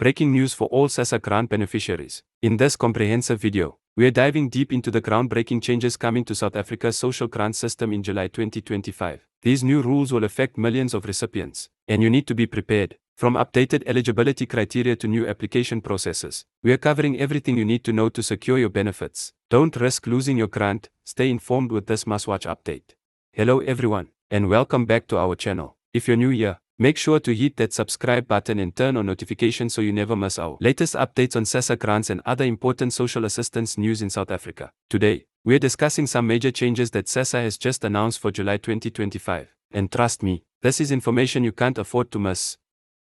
Breaking news for all Sassa grant beneficiaries. In this comprehensive video, we are diving deep into the groundbreaking changes coming to South Africa's social grant system in July 2025. These new rules will affect millions of recipients, and you need to be prepared. From updated eligibility criteria to new application processes, we are covering everything you need to know to secure your benefits. Don't risk losing your grant. Stay informed with this must-watch update. Hello everyone, and welcome back to our channel. If you're new here, make sure to hit that subscribe button and turn on notifications so you never miss our latest updates on Sassa grants and other important social assistance news in South Africa. Today, we are discussing some major changes that Sassa has just announced for July 2025. And trust me, this is information you can't afford to miss.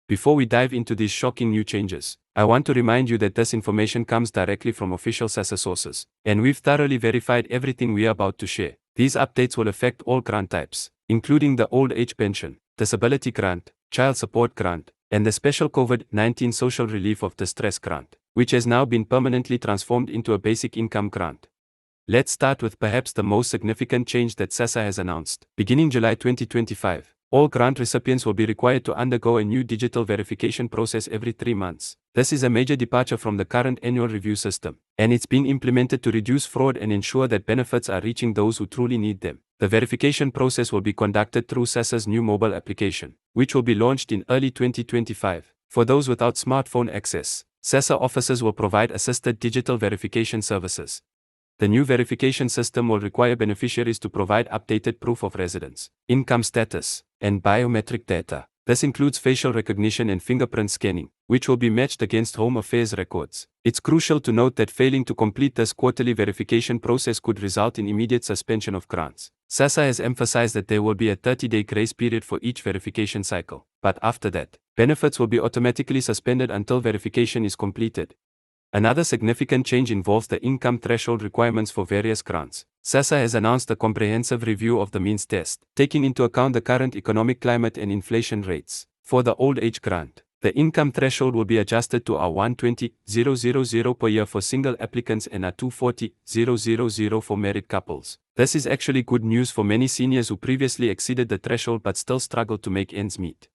Before we dive into these shocking new changes, I want to remind you that this information comes directly from official Sassa sources, and we've thoroughly verified everything we are about to share. These updates will affect all grant types, including the old age pension, disability grant, child support grant, and the special COVID-19 social relief of distress grant, which has now been permanently transformed into a basic income grant. Let's start with perhaps the most significant change that Sassa has announced. Beginning July 2025, all grant recipients will be required to undergo a new digital verification process every 3 months. This is a major departure from the current annual review system, and it's being implemented to reduce fraud and ensure that benefits are reaching those who truly need them. The verification process will be conducted through Sassa's new mobile application, which will be launched in early 2025. For those without smartphone access, Sassa offices will provide assisted digital verification services. The new verification system will require beneficiaries to provide updated proof of residence, income status, and biometric data. This includes facial recognition and fingerprint scanning, which will be matched against Home Affairs records. It's crucial to note that failing to complete this quarterly verification process could result in immediate suspension of grants. Sassa has emphasized that there will be a 30-day grace period for each verification cycle, but after that, benefits will be automatically suspended until verification is completed. Another significant change involves the income threshold requirements for various grants. Sassa has announced a comprehensive review of the means test, taking into account the current economic climate and inflation rates. For the old age grant, the income threshold will be adjusted to R120,000 per year for single applicants and R240,000 for married couples. This is actually good news for many seniors who previously exceeded the threshold but still struggled to make ends meet.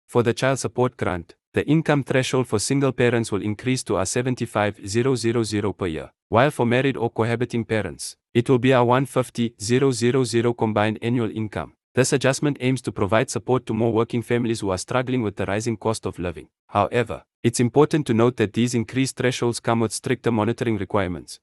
For the child support grant, the income threshold for single parents will increase to R75,000 per year, while for married or cohabiting parents, it will be R150,000 combined annual income. This adjustment aims to provide support to more working families who are struggling with the rising cost of living. However, it's important to note that these increased thresholds come with stricter monitoring requirements.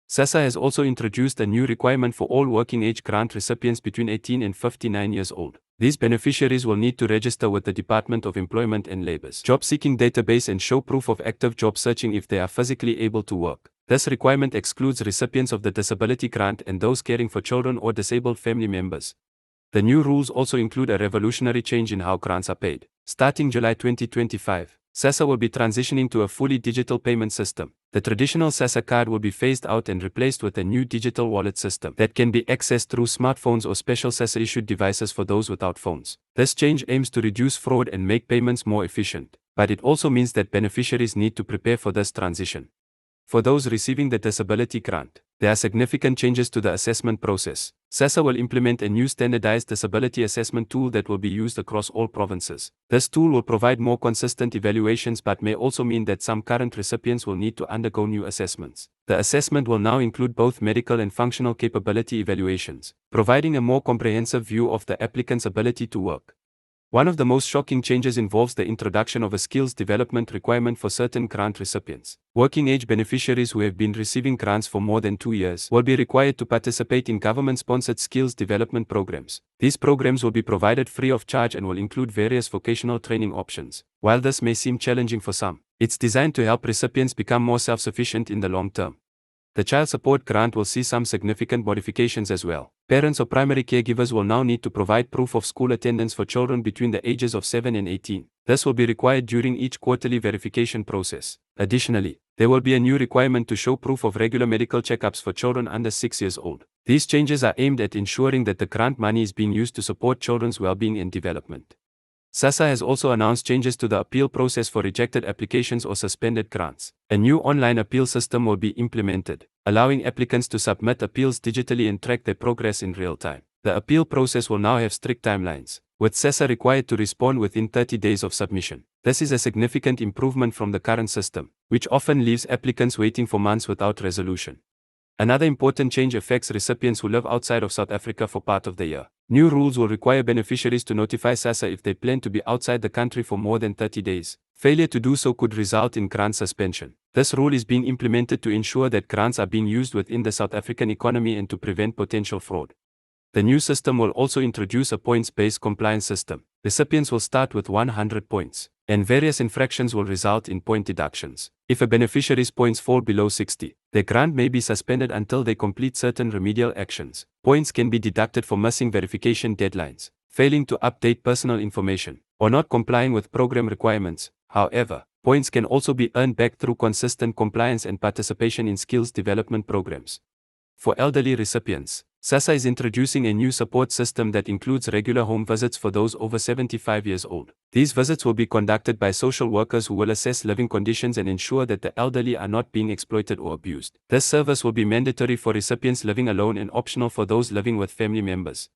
Sassa has also introduced a new requirement for all working age grant recipients between 18 and 59 years old. These beneficiaries will need to register with the Department of Employment and Labor's job-seeking database and show proof of active job searching if they are physically able to work. This requirement excludes recipients of the disability grant and those caring for children or disabled family members. The new rules also include a revolutionary change in how grants are paid. Starting July 2025, Sassa will be transitioning to a fully digital payment system. The traditional Sassa card will be phased out and replaced with a new digital wallet system that can be accessed through smartphones or special Sassa-issued devices for those without phones. This change aims to reduce fraud and make payments more efficient, but it also means that beneficiaries need to prepare for this transition. For those receiving the disability grant, there are significant changes to the assessment process. Sassa will implement a new standardized disability assessment tool that will be used across all provinces. This tool will provide more consistent evaluations but may also mean that some current recipients will need to undergo new assessments. The assessment will now include both medical and functional capability evaluations, providing a more comprehensive view of the applicant's ability to work. One of the most shocking changes involves the introduction of a skills development requirement for certain grant recipients. Working age beneficiaries who have been receiving grants for more than 2 years will be required to participate in government-sponsored skills development programs. These programs will be provided free of charge and will include various vocational training options. While this may seem challenging for some, it's designed to help recipients become more self-sufficient in the long term. The child support grant will see some significant modifications as well. Parents or primary caregivers will now need to provide proof of school attendance for children between the ages of 7 and 18. This will be required during each quarterly verification process. Additionally, there will be a new requirement to show proof of regular medical checkups for children under 6 years old. These changes are aimed at ensuring that the grant money is being used to support children's well-being and development. Sassa has also announced changes to the appeal process for rejected applications or suspended grants. A new online appeal system will be implemented, allowing applicants to submit appeals digitally and track their progress in real time. The appeal process will now have strict timelines, with Sassa required to respond within 30 days of submission. This is a significant improvement from the current system, which often leaves applicants waiting for months without resolution. Another important change affects recipients who live outside of South Africa for part of the year. New rules will require beneficiaries to notify Sassa if they plan to be outside the country for more than 30 days. Failure to do so could result in grant suspension. This rule is being implemented to ensure that grants are being used within the South African economy and to prevent potential fraud. The new system will also introduce a points-based compliance system. Recipients will start with 100 points, and various infractions will result in point deductions. If a beneficiary's points fall below 60, their grant may be suspended until they complete certain remedial actions. Points can be deducted for missing verification deadlines, failing to update personal information, or not complying with program requirements. However, points can also be earned back through consistent compliance and participation in skills development programs. For elderly recipients, Sassa is introducing a new support system that includes regular home visits for those over 75 years old. These visits will be conducted by social workers who will assess living conditions and ensure that the elderly are not being exploited or abused. This service will be mandatory for recipients living alone and optional for those living with family members.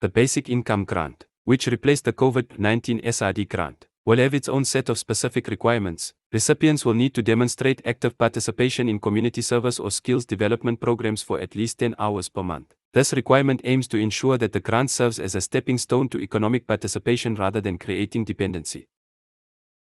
The Basic Income Grant, which replaced the COVID-19 SRD grant, will have its own set of specific requirements. Recipients will need to demonstrate active participation in community service or skills development programs for at least 10 hours per month. This requirement aims to ensure that the grant serves as a stepping stone to economic participation rather than creating dependency.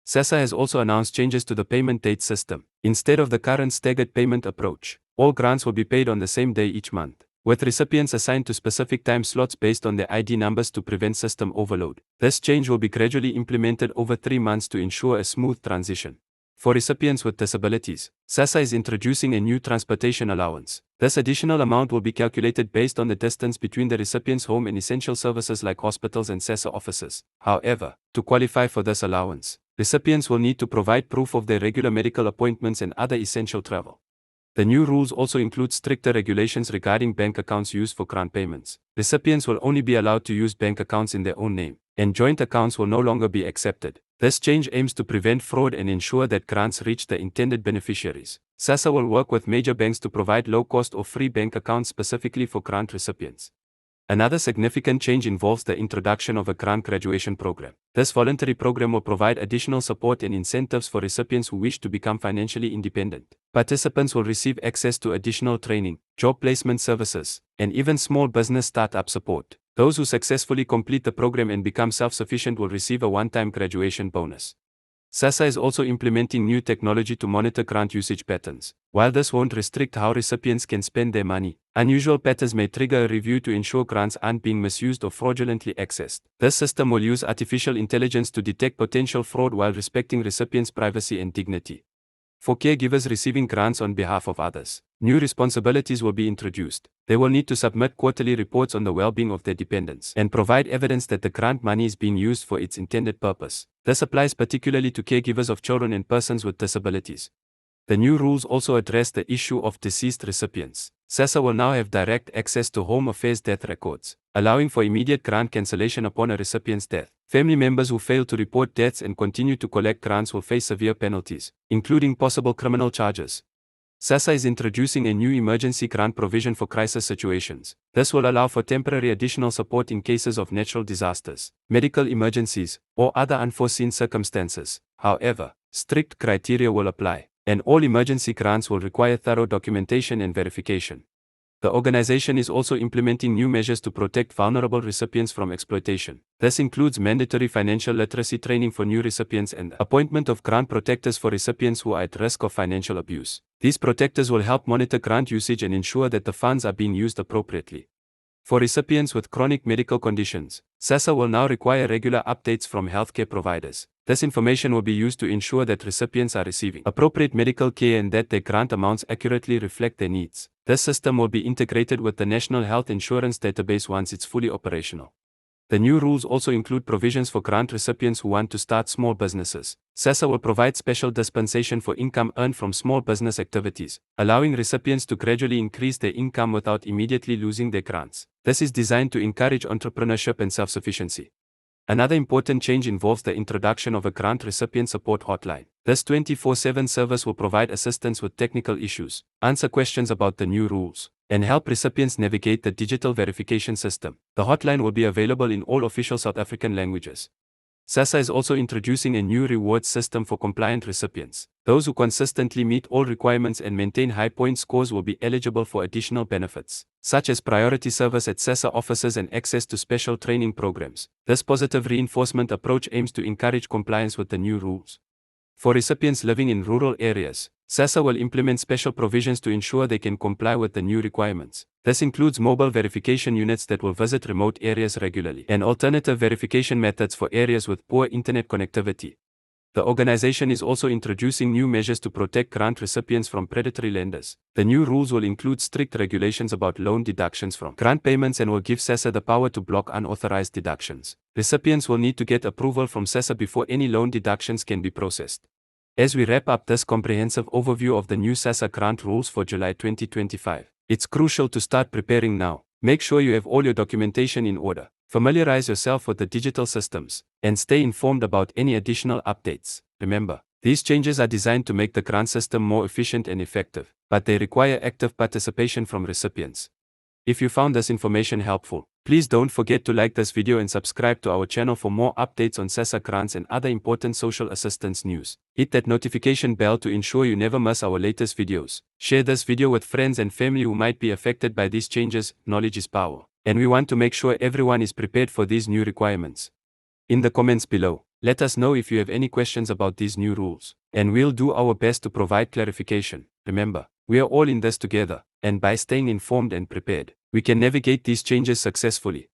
Sassa has also announced changes to the payment date system. Instead of the current staggered payment approach, all grants will be paid on the same day each month, with recipients assigned to specific time slots based on their ID numbers to prevent system overload. This change will be gradually implemented over 3 months to ensure a smooth transition. For recipients with disabilities, Sassa is introducing a new transportation allowance. This additional amount will be calculated based on the distance between the recipient's home and essential services like hospitals and Sassa offices. However, to qualify for this allowance, recipients will need to provide proof of their regular medical appointments and other essential travel. The new rules also include stricter regulations regarding bank accounts used for grant payments. Recipients will only be allowed to use bank accounts in their own name, and joint accounts will no longer be accepted. This change aims to prevent fraud and ensure that grants reach the intended beneficiaries. Sassa will work with major banks to provide low-cost or free bank accounts specifically for grant recipients. Another significant change involves the introduction of a grant graduation program. This voluntary program will provide additional support and incentives for recipients who wish to become financially independent. Participants will receive access to additional training, job placement services, and even small business startup support. Those who successfully complete the program and become self-sufficient will receive a one-time graduation bonus. Sassa is also implementing new technology to monitor grant usage patterns. While this won't restrict how recipients can spend their money, unusual patterns may trigger a review to ensure grants aren't being misused or fraudulently accessed. This system will use artificial intelligence to detect potential fraud while respecting recipients' privacy and dignity. For caregivers receiving grants on behalf of others, new responsibilities will be introduced. They will need to submit quarterly reports on the well-being of their dependents and provide evidence that the grant money is being used for its intended purpose. This applies particularly to caregivers of children and persons with disabilities. The new rules also address the issue of deceased recipients. Sassa will now have direct access to Home Affairs death records, allowing for immediate grant cancellation upon a recipient's death. Family members who fail to report deaths and continue to collect grants will face severe penalties, including possible criminal charges. Sassa is introducing a new emergency grant provision for crisis situations. This will allow for temporary additional support in cases of natural disasters, medical emergencies, or other unforeseen circumstances. However, strict criteria will apply, and all emergency grants will require thorough documentation and verification. The organization is also implementing new measures to protect vulnerable recipients from exploitation. This includes mandatory financial literacy training for new recipients and the appointment of grant protectors for recipients who are at risk of financial abuse. These protectors will help monitor grant usage and ensure that the funds are being used appropriately. For recipients with chronic medical conditions, Sassa will now require regular updates from healthcare providers. This information will be used to ensure that recipients are receiving appropriate medical care and that their grant amounts accurately reflect their needs. This system will be integrated with the National Health Insurance Database once it's fully operational. The new rules also include provisions for grant recipients who want to start small businesses. Sassa will provide special dispensation for income earned from small business activities, allowing recipients to gradually increase their income without immediately losing their grants. This is designed to encourage entrepreneurship and self-sufficiency. Another important change involves the introduction of a grant recipient support hotline. This 24/7 service will provide assistance with technical issues, answer questions about the new rules, and help recipients navigate the digital verification system. The hotline will be available in all official South African languages. Sassa is also introducing a new rewards system for compliant recipients. Those who consistently meet all requirements and maintain high point scores will be eligible for additional benefits, such as priority service at Sassa offices and access to special training programs. This positive reinforcement approach aims to encourage compliance with the new rules. For recipients living in rural areas, Sassa will implement special provisions to ensure they can comply with the new requirements. This includes mobile verification units that will visit remote areas regularly and alternative verification methods for areas with poor internet connectivity. The organization is also introducing new measures to protect grant recipients from predatory lenders. The new rules will include strict regulations about loan deductions from grant payments and will give Sassa the power to block unauthorized deductions. Recipients will need to get approval from Sassa before any loan deductions can be processed. As we wrap up this comprehensive overview of the new Sassa grant rules for July 2025, it's crucial to start preparing now. Make sure you have all your documentation in order. Familiarize yourself with the digital systems, and stay informed about any additional updates. Remember, these changes are designed to make the grant system more efficient and effective, but they require active participation from recipients. If you found this information helpful, please don't forget to like this video and subscribe to our channel for more updates on Sassa grants and other important social assistance news. Hit that notification bell to ensure you never miss our latest videos. Share this video with friends and family who might be affected by these changes. Knowledge is power, and we want to make sure everyone is prepared for these new requirements. In the comments below, let us know if you have any questions about these new rules, and we'll do our best to provide clarification. Remember, we are all in this together, and by staying informed and prepared, we can navigate these changes successfully.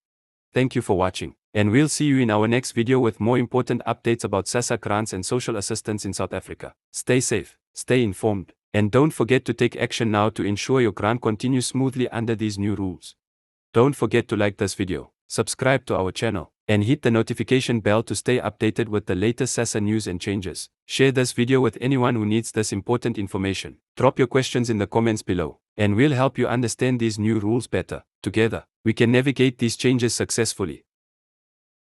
Thank you for watching, and we'll see you in our next video with more important updates about Sassa grants and social assistance in South Africa. Stay safe, stay informed, and don't forget to take action now to ensure your grant continues smoothly under these new rules. Don't forget to like this video, subscribe to our channel, and hit the notification bell to stay updated with the latest Sassa news and changes. Share this video with anyone who needs this important information. Drop your questions in the comments below, and we'll help you understand these new rules better. Together, we can navigate these changes successfully.